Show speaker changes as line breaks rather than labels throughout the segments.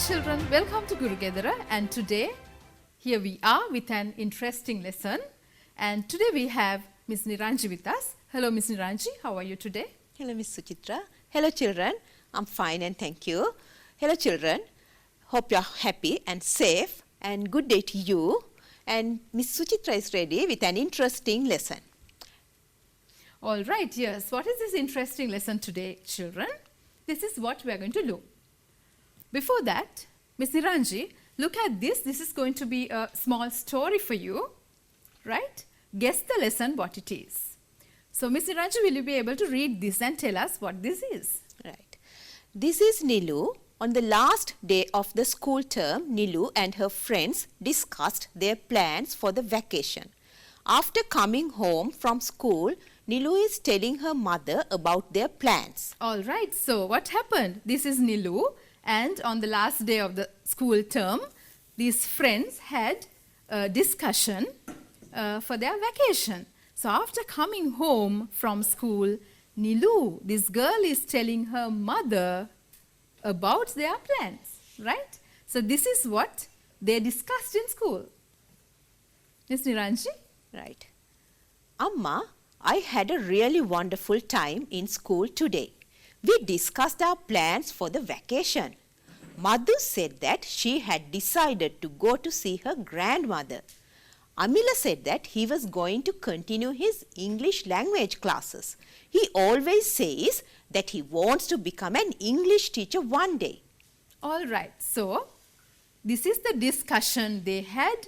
children, welcome to Gurugedara, and today here we are with an interesting lesson, and today we have Miss Niranji with us. Hello Miss Niranji, how are you today?
Hello Miss Suchitra. Hello children, I'm fine and thank you. Hello children, hope you are happy and safe and good day to you, and Miss Suchitra is ready with an interesting lesson.
All right, yes, what is this interesting lesson today, children? This is what we are going to do. Before that, Miss Niranji, look at this. This is going to be a small story for you, right? Guess the lesson what it is. So, Miss Niranji, will you be able to read this and tell us what this is?
Right. This is Nilu. On the last day of the school term, Nilu and her friends discussed their plans for the vacation. After coming home from school, Nilu is telling her mother about their plans.
All right, so what happened? This is Nilu, and on the last day of the school term, these friends had a discussion for their vacation. So after coming home from school, Nilu, this girl, is telling her mother about their plans, right? So this is what they discussed in school. Miss Niranji?
Right. Amma, I had a really wonderful time in school today. We discussed our plans for the vacation. Madhu said that she had decided to go to see her grandmother. Amila said that he was going to continue his English language classes. He always says that he wants to become an English teacher one day.
All right, so this is the discussion they had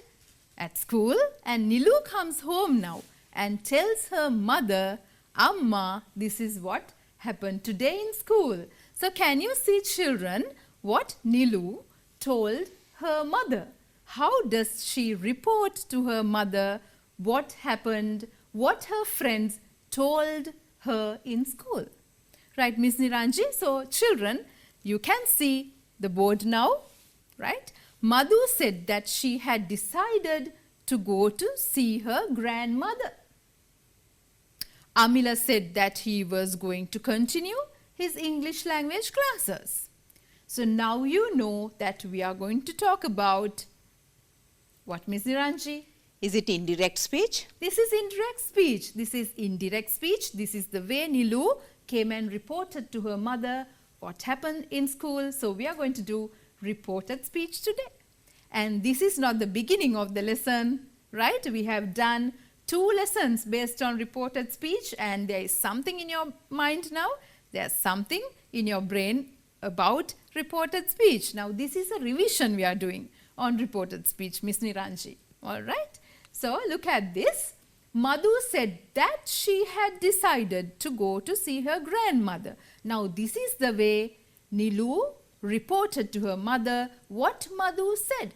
at school, and Nilu comes home now and tells her mother, Amma, this is what happened today in school. So can you see, children, what Nilu told her mother? How does she report to her mother what happened, what her friends told her in school? Right, Miss Niranji? So children, you can see the board now, right? Madhu said that she had decided to go to see her grandmother. Amila said that he was going to continue his English language classes. So now you know that we are going to talk about what, Miss Niranji?
Is it indirect speech?
This is indirect speech. This is indirect speech. This is the way Nilu came and reported to her mother what happened in school. So we are going to do reported speech today. And this is not the beginning of the lesson, right? We have done 2 lessons based on reported speech, and there is something in your mind now. There's something in your brain about reported speech. Now this is a revision we are doing on reported speech, Miss Niranji. All right. So look at this. Madhu said that she had decided to go to see her grandmother. Now this is the way Nilu reported to her mother what Madhu said.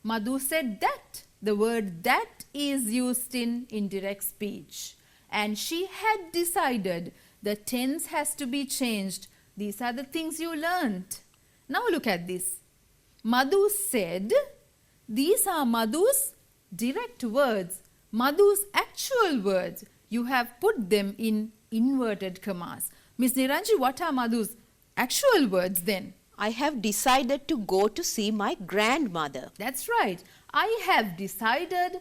Madhu said that. The word that is used in indirect speech. And she had decided the tense has to be changed. These are the things you learned. Now look at this. Madhu said, these are Madhu's direct words, Madhu's actual words. You have put them in inverted commas. Miss Niranji, what are Madhu's actual words then?
I have decided to go to see my grandmother.
That's right. I have decided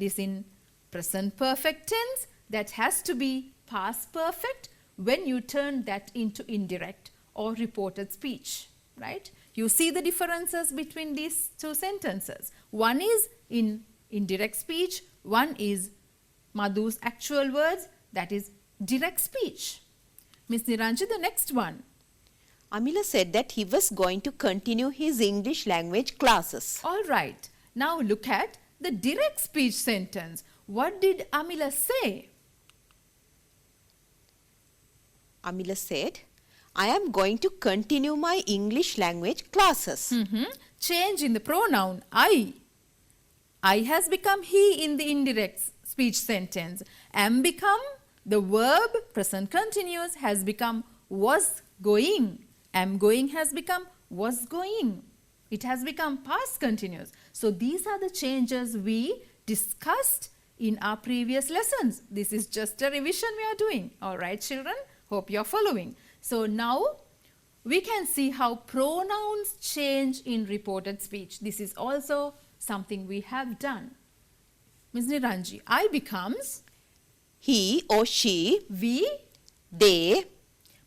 is in present perfect tense. That has to be past perfect when you turn that into indirect or reported speech, right? You see the differences between these 2 sentences. One is in indirect speech, one is Madhu's actual words, that is direct speech. Miss Niranji, the next one.
Amila said that he was going to continue his English language classes.
All right. Now look at the direct speech sentence. What did Amila say?
Amila said, I am going to continue my English language classes.
Change in the pronoun I. I has become he in the indirect speech sentence. Am become, the verb present continuous has become was going. Am going has become was going. It has become past continuous. So these are the changes we discussed in our previous lessons. This is just a revision we are doing. All right, children? Hope you are following. So now we can see how pronouns change in reported speech. This is also something we have done. Ms. Niranji, I becomes
He or she,
we,
they,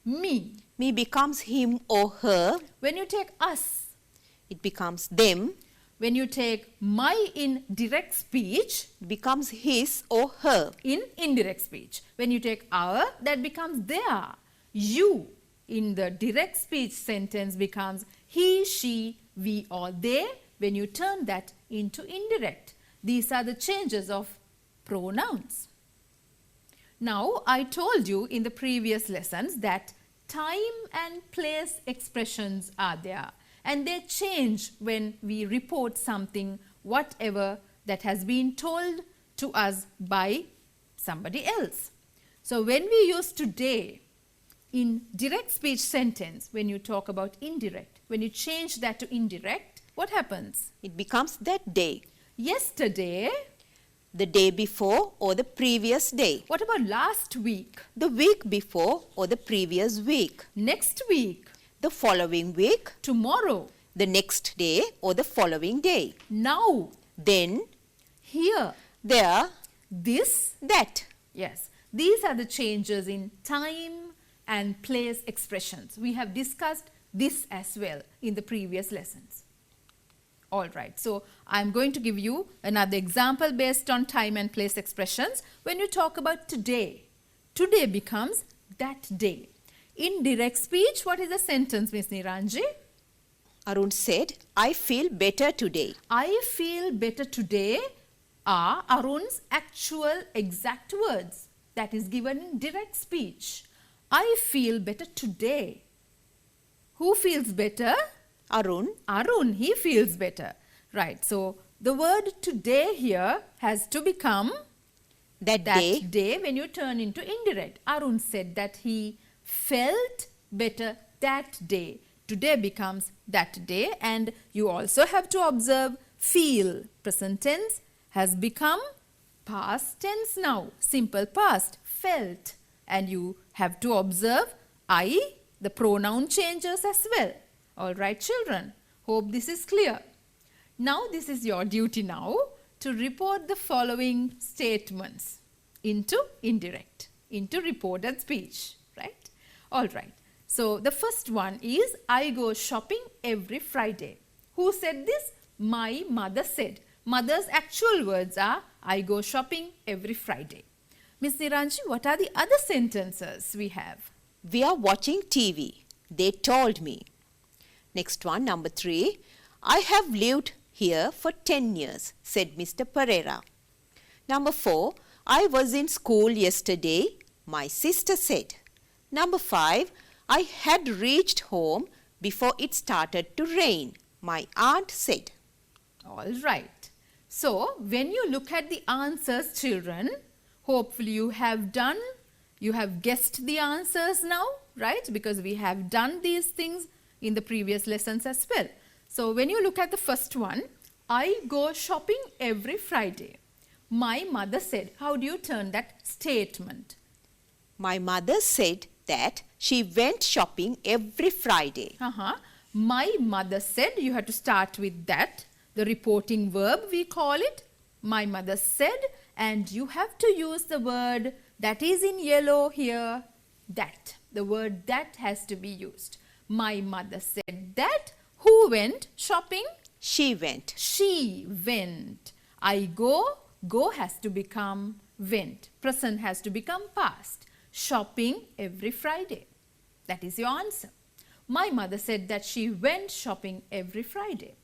me.
me becomes him or her,
When you take us,
it becomes them,
when you take my in direct speech,
becomes his or her.
in indirect speech. When you take our, that becomes their. You in the direct speech sentence becomes he, she, we or they when you turn that into indirect. These are the changes of pronouns. Now, I told you in the previous lessons that time and place expressions are there and they change when we report something, whatever that has been told to us by somebody else. So, when we use today in direct speech sentence, when you talk about indirect, when you change that to indirect, what happens?
It becomes that day,
Yesterday,
the day before or the previous day,
what about last week?
the week before or the previous week,
Next week,
the following week,
tomorrow,
the next day or the following day,
now,
then,
here,
there,
this.
that.
Yes, these are the changes in time and place expressions. We have discussed this as well in the previous lessons. All right, so I'm going to give you another example based on time and place expressions. When you talk about today, today becomes that day. In direct speech, what is the sentence, Ms. Niranji?
Arun said, I feel better today.
I feel better today are Arun's actual exact words that is given in direct speech. I feel better today. Who feels better?
Arun,
Arun, he feels better. Right, so the word today here has to become
that
that
day,
day when you turn into indirect. Arun said that he felt better that day. Today becomes that day, and you also have to observe feel. Present tense has become past tense now. Simple past, felt. And you have to observe I, the pronoun changes as well. All right, children. Hope this is clear. Now this is your duty now to report the following statements into indirect, into reported speech, right? All right. So the first one is I go shopping every Friday. Who said this? My mother said. Mother's actual words are I go shopping every Friday. Miss Niranji, what are the other sentences we have?
we are watching TV. They told me. Next one, number 3. I have lived here for 10 years, said Mr. Pereira. Number 4. I was in school yesterday, my sister said. Number 5. I had reached home before it started to rain, my aunt said.
All right. So, when you look at the answers, children, hopefully you have guessed the answers now, right? Because we have done these things in the previous lessons as well. So, when you look at the first one, I go shopping every Friday. My mother said, how do you turn that statement?
My mother said that she went shopping every Friday.
My mother said, you have to start with that. The reporting verb, we call it. My mother said, and you have to use the word that is in yellow here, that. The word that has to be used. My mother said that. Who went shopping?
She went.
She went. I go. Go has to become went. Present has to become past. Shopping every Friday. That is your answer. My mother said that she went shopping every Friday.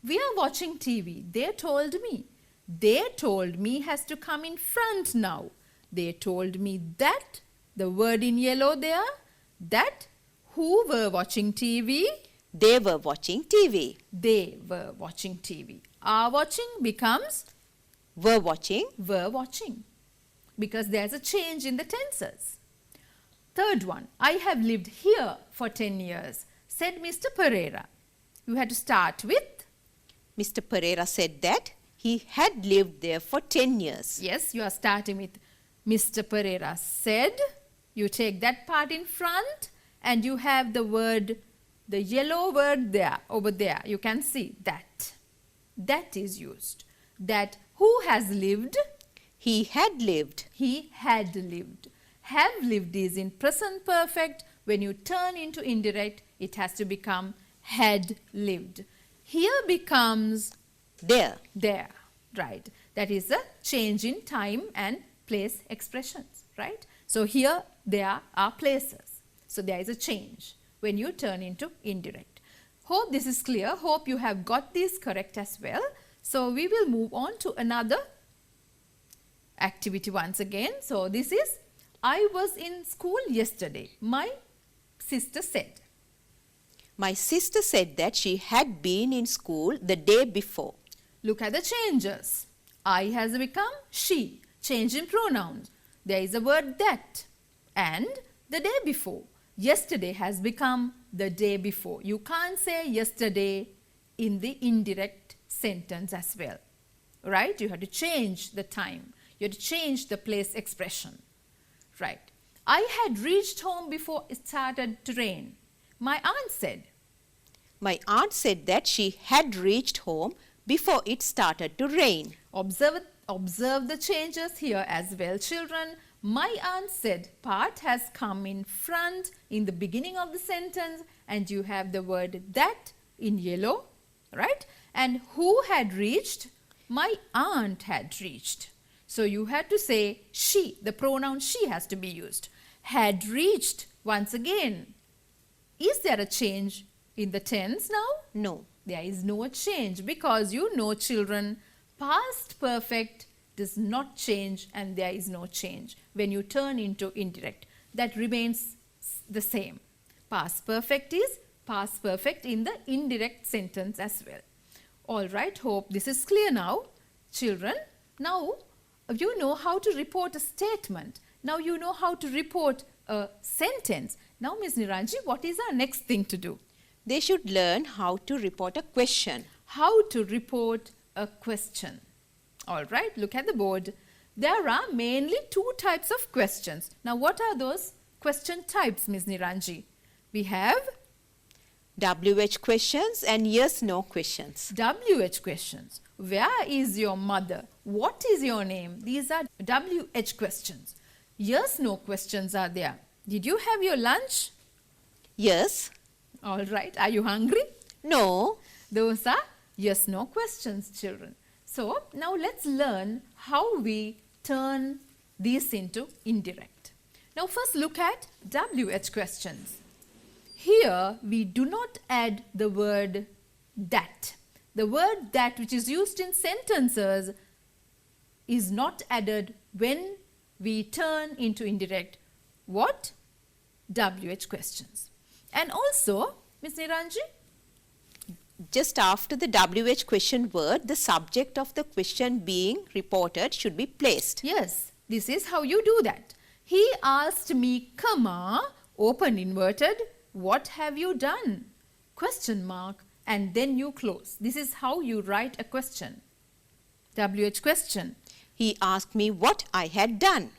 We are watching TV. They told me. They told me has to come in front now. They told me that. The word in yellow there. That. Who were watching TV?
They were watching TV.
They were watching TV. Are watching becomes
Were watching.
were watching. Because there's a change in the tenses. Third one. I have lived here for 10 years, said Mr. Pereira. You had to start with.
Mr. Pereira said that he had lived there for 10 years.
Yes, you are starting with Mr. Pereira said. You take that part in front and you have the word the yellow word there, over there, you can see that. That is used. That who has lived?
He had lived.
He had lived. Have lived is in present perfect. When you turn into indirect, it has to become had lived. Here becomes
There.
there, right? That is a change in time and place expressions, right? So here there are places. So there is a change when you turn into indirect. Hope this is clear. Hope you have got this correct as well. So we will move on to another activity once again. So this is, I was in school yesterday. My sister said.
My sister said that she had been in school the day before.
Look at the changes. I has become she. Change in pronouns. There is a word that. And the day before. Yesterday has become the day before. You can't say yesterday in the indirect sentence as well. Right? You have to change the time. You have to change the place expression. Right. I had reached home before it started to rain. My aunt said.
My aunt said that she had reached home before it started to rain.
Observe the changes here as well, children. My aunt said part has come in front in the beginning of the sentence, and you have the word that in yellow, right? And who had reached? My aunt had reached. So you had to say she, the pronoun she has to be used. Had reached, once again. Is there a change in the tense now?
No.
There is no change because you know, children, past perfect does not change and there is no change when you turn into indirect. That remains the same. Past perfect is past perfect in the indirect sentence as well. All right, hope this is clear now. Children, now you know how to report a statement. Now you know how to report a sentence. Now, Ms. Niranji, what is our next thing to do?
They should learn how to report a question.
How to report a question. All right, look at the board. There are mainly two types of questions. Now, what are those question types, Ms. Niranji? We have
WH questions and yes/no questions.
WH questions. Where is your mother? What is your name? These are WH questions. Yes/no questions are there. Did you have your lunch?
Yes.
All right. Are you hungry?
No.
Those are yes/no questions, children. So, now let's learn how we turn these into indirect. Now, first look at WH questions. Here, we do not add the word that. The word that which is used in sentences is not added when we turn into indirect. What? WH questions. And also, Ms. Niranji,
just after the WH question word, the subject of the question being reported should be placed.
yes, this is how you do that. He asked me, comma, open inverted, what have you done? Question mark, and then you close. This is how you write a question. WH question.
He asked me what I had done.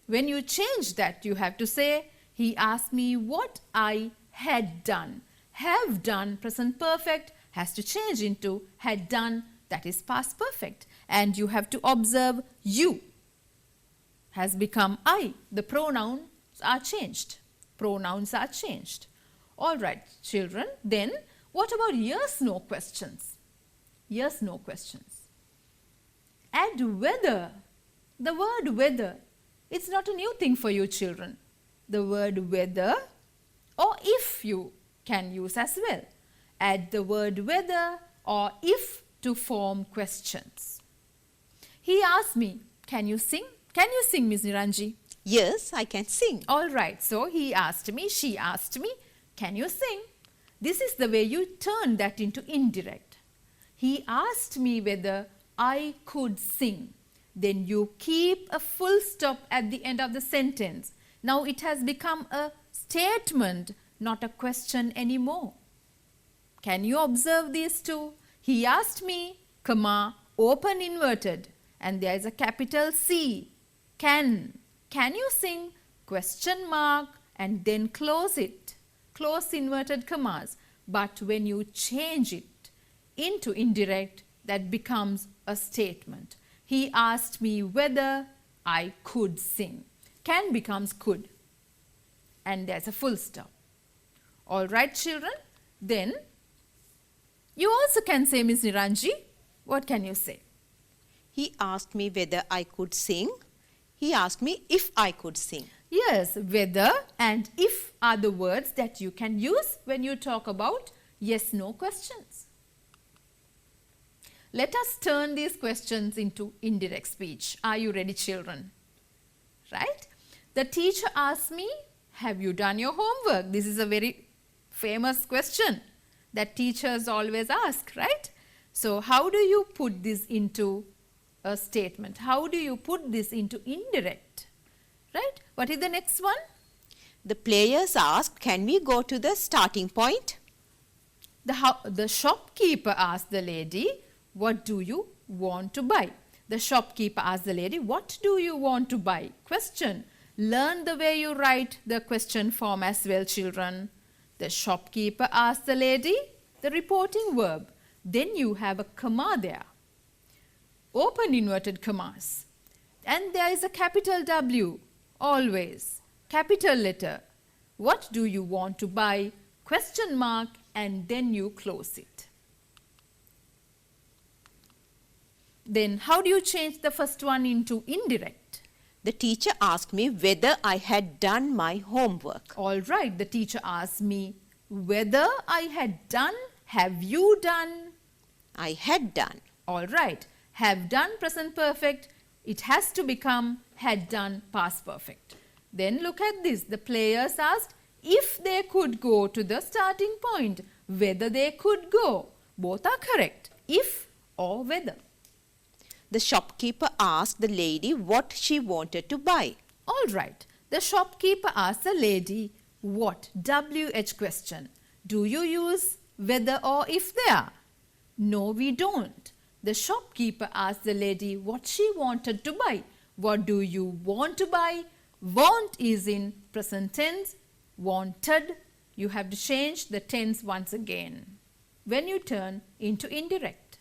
When you change that, you have to say, he asked me what I had done. Have done, present perfect, has to change into had done, that is past perfect. And you have to observe you has become I. The pronouns are changed. Pronouns are changed. All right, children. Then what about yes/no questions? Yes/no questions. Add whether. The word whether. It's not a new thing for you, children. The word whether or if you can use as well. Add the word whether or if to form questions. He asked me, can you sing? Can you sing, Ms. Niranji?
Yes, I can sing.
All right, so he asked me, she asked me, can you sing? This is the way you turn that into indirect. He asked me whether I could sing. Then you keep a full stop at the end of the sentence. Now it has become a statement, not a question anymore. Can you observe these two? He asked me, comma, open inverted, and there is a capital C. Can you sing? Question mark, and then close it. close inverted commas. But when you change it into indirect, that becomes a statement. He asked me whether I could sing. Can becomes could. And there's a full stop. All right, children. Then you also can say, Miss Niranji, what can you say?
He asked me whether I could sing. He asked me if I could sing.
Yes, whether and if are the words that you can use when you talk about yes-no questions. Let us turn these questions into indirect speech. Are you ready, children? Right? The teacher asked me, have you done your homework? This is a very famous question that teachers always ask, right? So how do you put this into a statement? How do you put this into indirect? Right? What is the next one?
The players asked, can we go to the starting point?
The shopkeeper asked the lady, what do you want to buy? The shopkeeper asked the lady, what do you want to buy? Question. Learn the way you write the question form as well, children. The shopkeeper asked the lady, the reporting verb. Then you have a comma there. Open inverted commas. And there is a capital W, always. Capital letter. What do you want to buy? Question mark, and then you close it. Then how do you change the first one into indirect?
The teacher asked me whether I had done my homework.
All right, the teacher asked me whether I had done. Have you done?
I had done.
All right, have done present perfect. It has to become had done past perfect. Then look at this. The players asked if they could go to the starting point, whether they could go. Both are correct, if or whether.
The shopkeeper asked the lady what she wanted to buy.
All right, the shopkeeper asked the lady what? WH question. Do you use whether or if there? No, we don't. The shopkeeper asked the lady what she wanted to buy. What do you want to buy? Want is in present tense. Wanted. You have to change the tense once again when you turn into indirect.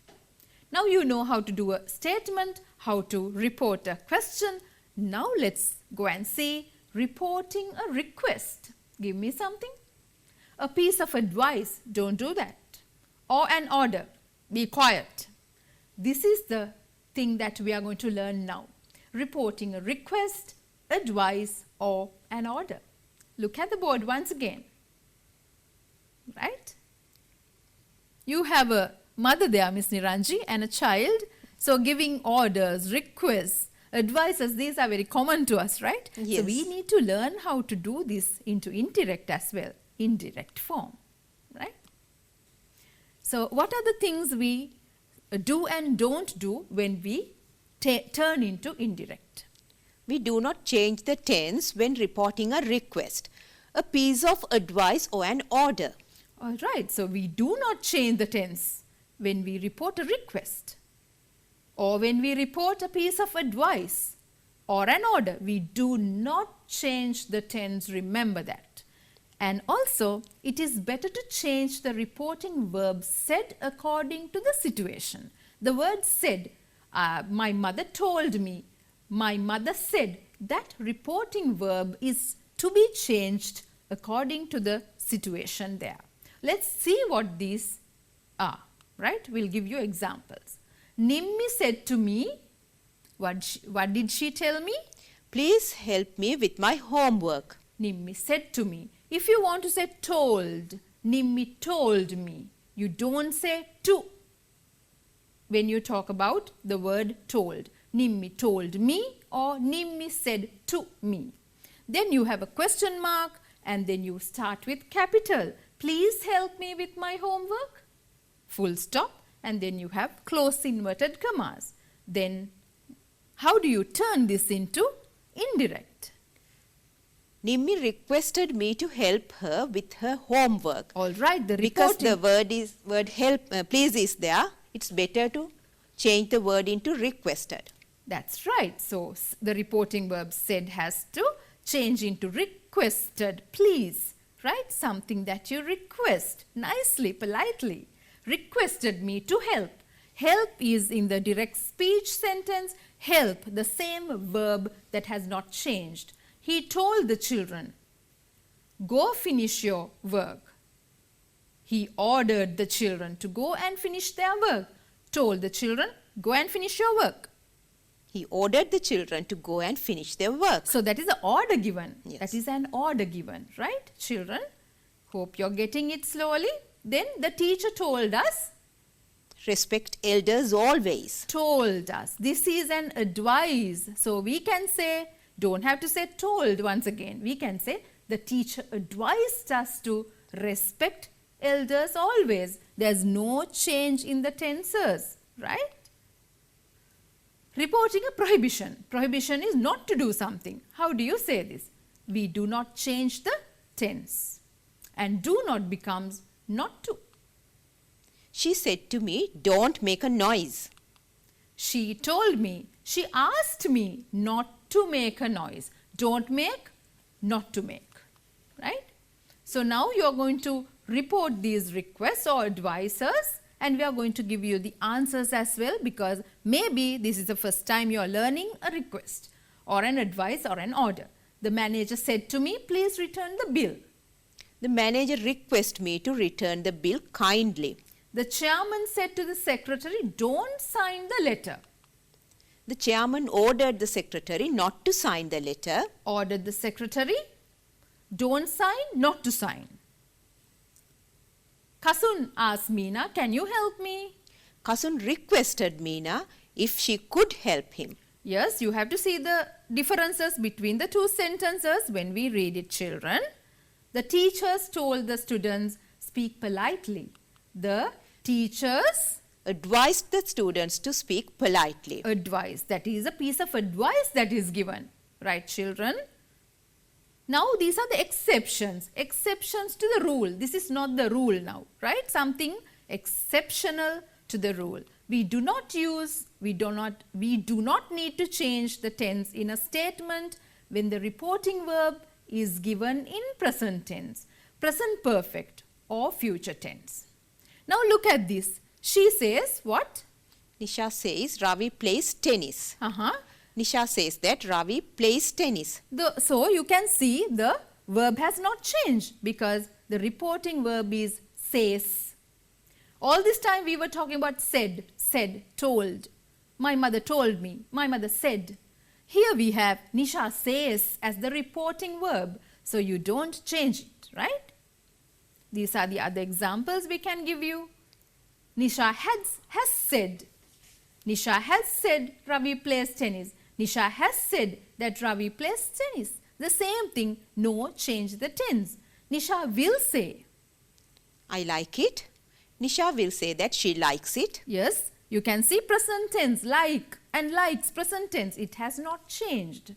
Now you know how to do a statement, how to report a question. Now let's go and see reporting a request. Give me something. A piece of advice. Don't do that. Or an order. Be quiet. This is the thing that we are going to learn now. Reporting a request, advice, or an order. Look at the board once again. Right? You have a mother there, Miss Niranji, and a child. So giving orders, requests, advices, these are very common to us, right?
Yes.
So we need to learn how to do this into indirect as well, indirect form, right? So what are the things we do and don't do when we turn into indirect?
We do not change the tense when reporting a request, a piece of advice or an order.
All right, so we do not change the tense when we report a request or when we report a piece of advice or an order. We do not change the tense, remember that. And also, it is better to change the reporting verb said according to the situation. The word said, my mother told me, my mother said, that reporting verb is to be changed according to the situation there. Let's see what these are, right? We'll give you examples. Nimmi said to me, what did she tell me?
Please help me with my homework.
Nimmi said to me. If you want to say told, Nimmi told me. You don't say to when you talk about the word told. Nimmi told me or Nimmi said to me. Then you have a question mark and then you start with capital. Please help me with my homework. Full stop, and then you have close inverted commas. Then how do you turn this into indirect?
Nimmi requested me to help her with her homework.
All right, the
Because
reporting.
the word help, please is there, it's better to change the word into requested.
That's right. So the reporting verb said has to change into requested. Please right? Something that you request nicely, politely. Requested me to help. Help is in the direct speech sentence. Help, the same verb that has not changed. He told the children, go finish your work. He ordered the children to go and finish their work. Told the children, go and finish your work.
He ordered the children to go and finish their work.
So that is an order given.
Yes.
That is an order given, right, children? Hope you're getting it slowly. Then the teacher told us.
Respect elders always.
Told us. This is an advice. So we can say, don't have to say told once again. We can say the teacher advised us to respect elders always. There's no change in the tenses, right? Reporting a prohibition. Prohibition is not to do something. How do you say this? We do not change the tense. And do not becomes not to.
She said to me, don't make a noise.
She told me, she asked me not to make a noise. Don't make, not to make, right? So now you are going to report these requests or advices, and we are going to give you the answers as well, because maybe this is the first time you are learning a request or an advice or an order. The manager said to me, please return the bill.
The manager requested me to return the bill kindly.
The chairman said to the secretary, don't sign the letter.
The chairman ordered the secretary not to sign the letter.
Ordered the secretary, don't sign, not to sign. Kasun asked Meena, can you help me?
Kasun requested Meena if she could help him.
Yes, you have to see the differences between the two sentences when we read it, children. The teachers told the students, speak politely. The teachers
Advised the students to speak politely.
advise. That is a piece of advice that is given. Right, children? Now, these are the exceptions. Exceptions to the rule. This is not the rule now, right? Something exceptional to the rule. We do not need to change the tense in a statement when the reporting verb is given in present tense, present perfect or future tense. Now look at this. She says what?
Nisha says Ravi plays tennis. Nisha says that Ravi plays tennis.
So you can see the verb has not changed because the reporting verb is says. All this time we were talking about said, told. My mother told me, my mother said. Here we have Nisha says as the reporting verb. So you don't change it, right? These are the other examples we can give you. Nisha has said. Nisha has said Ravi plays tennis. Nisha has said that Ravi plays tennis. The same thing, no change the tense. Nisha will say.
I like it. Nisha will say that she likes it.
Yes, you can see present tense, like and likes, present tense. It has not changed.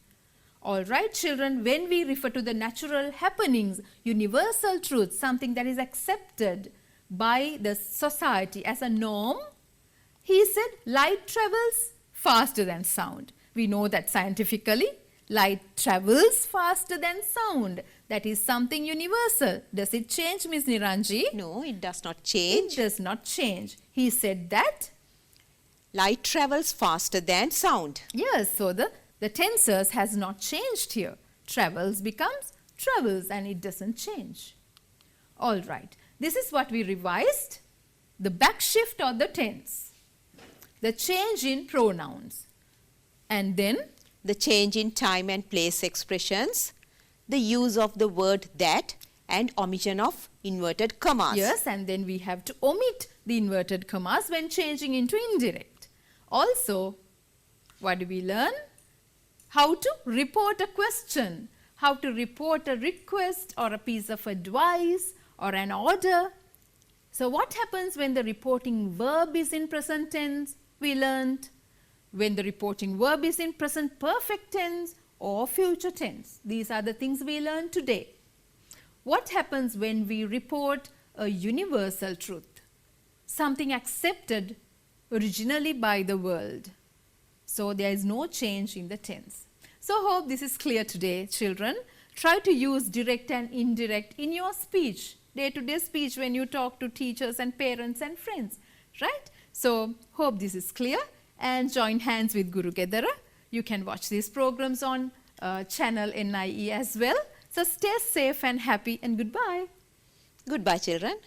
All right, children, when we refer to the natural happenings, universal truth, something that is accepted by the society as a norm, he said light travels faster than sound. We know that scientifically, light travels faster than sound. That is something universal. Does it change, Ms. Niranji?
No, it does not change.
It does not change. He said that.
Light travels faster than sound.
Yes, so the tenses has not changed here. Travels becomes travels and it doesn't change. All right. This is what we revised. The back shift or the tense. The change in pronouns. And then
the change in time and place expressions, the use of the word that, and omission of inverted commas.
Yes, and then we have to omit the inverted commas when changing into indirect. Also, what do we learn? How to report a question, how to report a request or a piece of advice or an order. So what happens when the reporting verb is in present tense? We learned. When the reporting verb is in present perfect tense or future tense. These are the things we learned today. What happens when we report a universal truth? Something accepted originally by the world. So there is no change in the tense. So hope this is clear today, children. Try to use direct and indirect in your speech, day-to-day speech when you talk to teachers and parents and friends, right? So, hope this is clear, and join hands with Guru Gedara. You can watch these programs on channel NIE as well. So, stay safe and happy, and goodbye.
Goodbye, children.